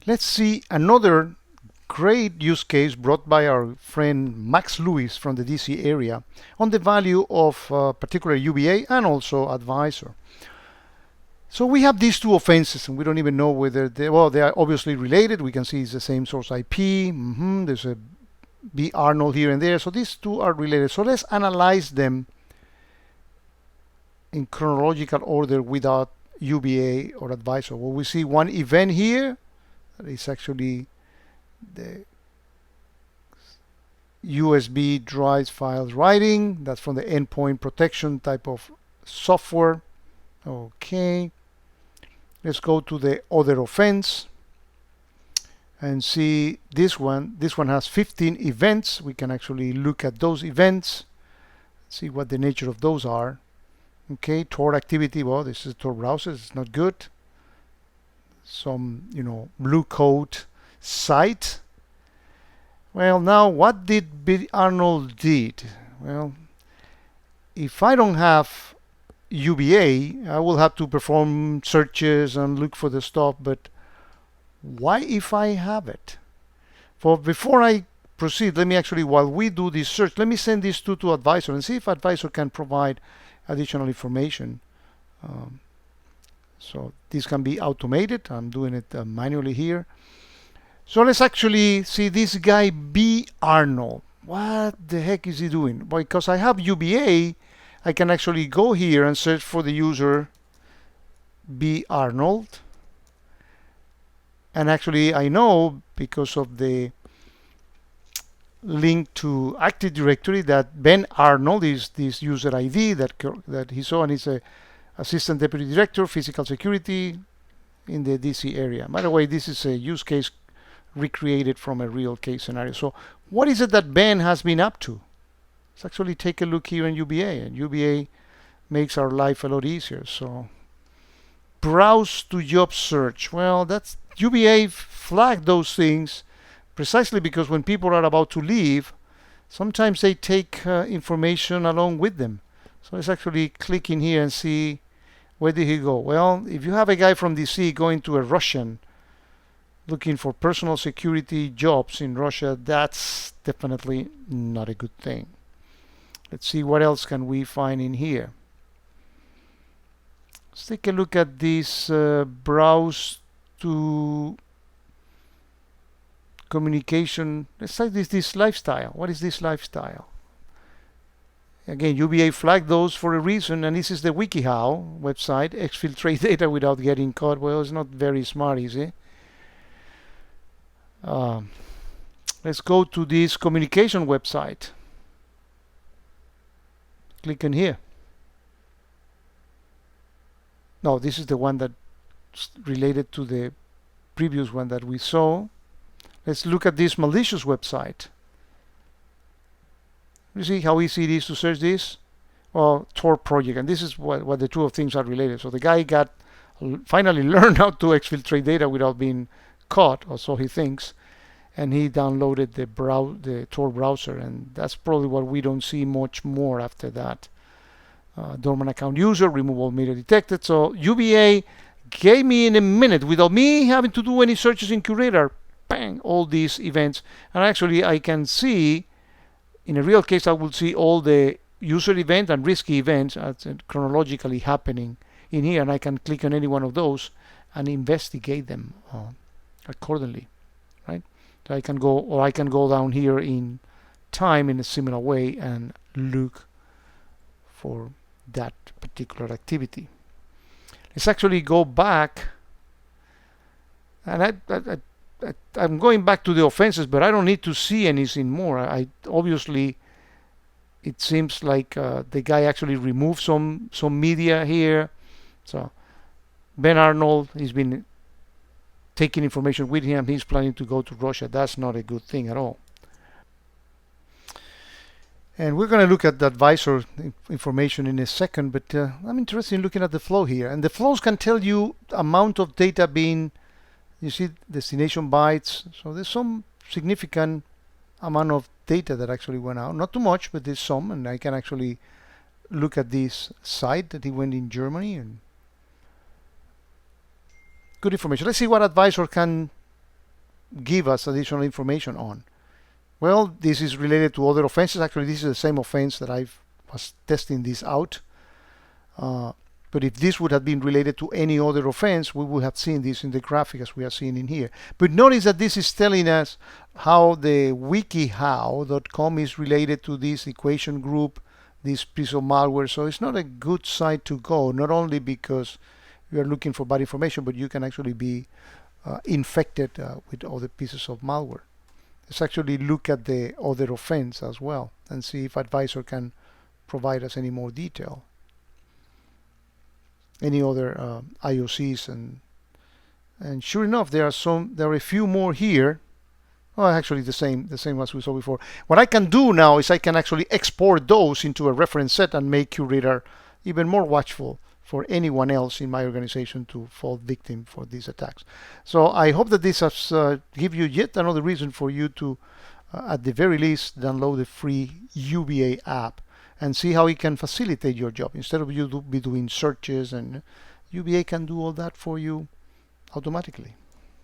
Let's see another great use case brought by our friend Max Lewis from the DC area on the value of particular UBA and also Advisor. So we have these two offenses, and we don't even know whether they are obviously related. We can see it's the same source IP. There's a B. Arnold here and there. So these two are related. So let's analyze them in chronological order without UBA or Advisor. Well, we see one event here that is actually the USB drive files writing. That's from the endpoint protection type of software. Okay. Let's go to the other offense and see this one. This one has 15 events. We can actually look at those events, see what the nature of those are. Okay, Tor activity. Well, this is Tor browser. It's not good. Some, blue coat site. Well, now what did B. Arnold did? Well, if I don't have UBA, I will have to perform searches and look for the stuff, but why if I have it? Before I proceed, let me actually, while we do this search, let me send these two to Advisor and see if Advisor can provide additional information. So this can be automated. I'm doing it manually here. So let's actually see this guy B. Arnold. What the heck is he doing? Because I have UBA, I can actually go here and search for the user B. Arnold. And actually I know, because of the link to Active Directory, that Ben Arnold is this user ID that he saw, and he's a Assistant Deputy Director, Physical Security in the DC area. By the way, this is a use case recreated from a real case scenario. So what is it that Ben has been up to? Let's actually take a look here in UBA, and UBA makes our life a lot easier. So browse to job search. Well, that's UBA flagged those things precisely because when people are about to leave, sometimes they take information along with them. So let's actually click in here and see, where did he go? Well, if you have a guy from DC going to a Russian looking for personal security jobs in Russia, that's definitely not a good thing. Let's see what else can we find in here. Let's take a look at this browse to communication. Let's say this lifestyle. What is this lifestyle? Again, UBA flagged those for a reason, and this is the WikiHow website. Exfiltrate data without getting caught. Well, it's not very smart, is it? Let's go to this communication website. Click on here. No, this is the one that's related to the previous one that we saw. Let's look at this malicious website. You see how easy it is to search this? Well, Tor project, and this is what the two of things are related. So the guy finally learned how to exfiltrate data without being caught, or so he thinks, and he downloaded the Tor browser, and that's probably what we don't see much more after that. Dormant account user, removable media detected. So UBA gave me in a minute, without me having to do any searches in Curator, bang, all these events. And actually I can see, in a real case, I will see all the user event and risky events chronologically happening in here, and I can click on any one of those and investigate them accordingly, right? So I can go down here in time in a similar way and look for that particular activity. Let's actually go back, and I'm going back to the offenses, but I don't need to see anything more. Obviously, it seems like the guy actually removed some media here. So Ben Arnold, he's been taking information with him. He's planning to go to Russia. That's not a good thing at all. And we're going to look at the advisor information in a second, but I'm interested in looking at the flow here. And the flows can tell you amount of data being, you see destination bytes. So there's some significant amount of data that actually went out. Not too much, but there's some, and I can actually look at this site that he went in Germany, and good information. Let's see what advisor can give us additional information on? Well, this is related to other offenses. Actually, this is the same offense that I was testing this out. But if this would have been related to any other offense, we would have seen this in the graphic as we are seeing in here. But notice that this is telling us how the wikihow.com is related to this equation group, this piece of malware. So it's not a good site to go, not only because you are looking for bad information, but you can actually be infected with other pieces of malware. Let's actually look at the other offense as well and see if Advisor can provide us any more detail. Any other IOCs, and sure enough, there are a few more here. Well, actually the same as we saw before. What I can do now is I can actually export those into a reference set and make QRadar even more watchful for anyone else in my organization to fall victim for these attacks. So I hope that this has give you yet another reason for you to, at the very least, download the free UBA app and see how it can facilitate your job. Instead of you be doing searches, and UBA can do all that for you automatically.